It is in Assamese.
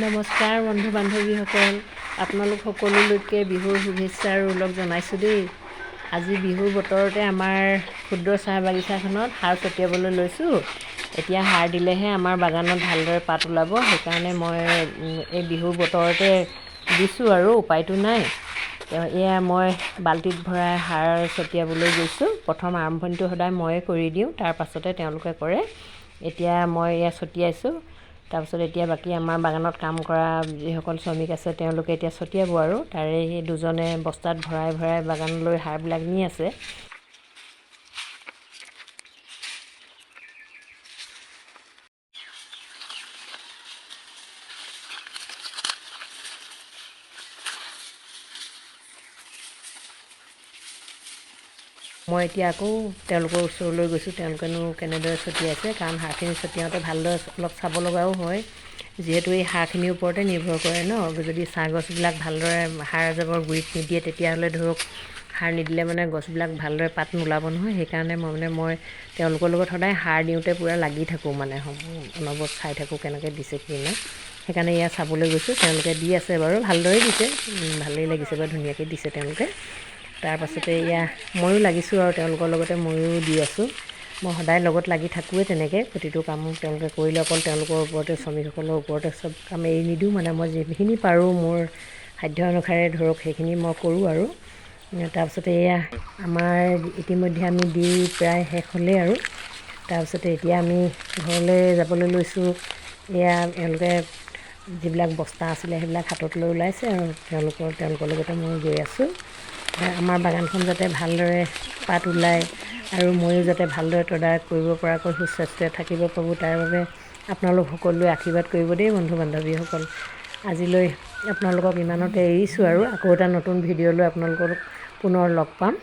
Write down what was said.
নমস্কাৰ বন্ধু বান্ধৱীসকল, আপোনালোক সকলোলৈকে বিহুৰ শুভেচ্ছা আৰু ওলগ জনাইছোঁ দেই। আজি বিহুৰ বতৰতে আমাৰ ক্ষুদ্ৰ চাহ বাগিচাখনত সাৰ ছটিয়াবলৈ লৈছোঁ। এতিয়া সাৰ দিলেহে আমাৰ বাগানত ভালদৰে পাত ওলাব, সেইকাৰণে মই এই বিহুৰ বতৰতে দিছোঁ আৰু উপায়টো নাই। এয়া মই বাল্টিত ভৰাই সাৰ ছটিয়াবলৈ গৈছোঁ। প্ৰথম আৰম্ভণিটো সদায় ময়ে কৰি দিওঁ, তাৰ পাছতে তেওঁলোকে কৰে। এতিয়া মই এয়া ছটিয়াইছোঁ। তাৰপিছত এতিয়া বাকী আমাৰ বাগানত কাম কৰা যিসকল শ্ৰমিক আছে তেওঁলোকে এতিয়া ছটিয়াব আৰু তাৰে সেই দুজনে বস্তাত ভৰাই ভৰাই বাগানলৈ সাৰবিলাক নি আছে। মই এতিয়া আকৌ তেওঁলোকৰ ওচৰলৈ গৈছোঁ, তেওঁলোকেনো কেনেদৰে ছটিয়াইছে, কাৰণ সাৰখিনি ছটিয়াওঁতে ভালদৰে অলপ চাব লগাও হয়, যিহেতু এই সাৰখিনিৰ ওপৰতে নিৰ্ভৰ কৰে ন। যদি চাহ গছবিলাক ভালদৰে সাৰ জাবৰ গুৰিত নিদিয়ে তেতিয়াহ'লে ধৰক সাৰ নিদিলে মানে গছবিলাক ভালদৰে পাত নোলাব নহয়। সেইকাৰণে মই তেওঁলোকৰ লগত সদায় সাৰ দিওঁতে পূৰা লাগি থাকোঁ, মানে অনবৰত চাই থাকোঁ কেনেকৈ দিছে কি নাই। সেইকাৰণে এয়া চাবলৈ গৈছোঁ। তেওঁলোকে দি আছে বাৰু, ভালদৰে দিছে, ভালেই লাগিছে বাৰু, ধুনীয়াকৈ দিছে তেওঁলোকে। তাৰপাছতে এয়া ময়ো লাগিছোঁ আৰু তেওঁলোকৰ লগতে ময়ো দি আছোঁ। মই সদায় লগত লাগি থাকোঁৱেই তেনেকৈ, প্ৰতিটো কাম তেওঁলোকে কৰিলে অকল তেওঁলোকৰ ওপৰতে, শ্ৰমিকসকলৰ ওপৰতে চব কাম এৰি নিদিওঁ। মানে মই যিখিনি পাৰোঁ মোৰ সাধ্য অনুসাৰে ধৰক সেইখিনি মই কৰোঁ আৰু। তাৰপিছতে এয়া আমাৰ ইতিমধ্যে আমি দি প্ৰায় শেষ হ'লেই আৰু। তাৰপিছতে এতিয়া আমি ঘৰলৈ যাবলৈ লৈছোঁ। এয়া এওঁলোকে যিবিলাক বস্তা আছিলে সেইবিলাক হাতত লৈ ওলাইছে আৰু তেওঁলোকৰ লগতে মই গৈ আছোঁ। আমাৰ বাগানখন যাতে ভালদৰে পাত ওলায় আৰু ময়ো যাতে ভালদৰে তদাৰক কৰিব পৰাকৈ সুস্বাস্থ্যৰে থাকিব পাৰোঁ, তাৰ বাবে আপোনালোক সকলোৱে আশীৰ্বাদ কৰিব দেই বন্ধু বান্ধৱীসকল। আজিলৈ আপোনালোকক ইমানতে এৰিছোঁ আৰু। আকৌ এটা নতুন ভিডিঅ' লৈ আপোনালোকক পুনৰ লগ পাম।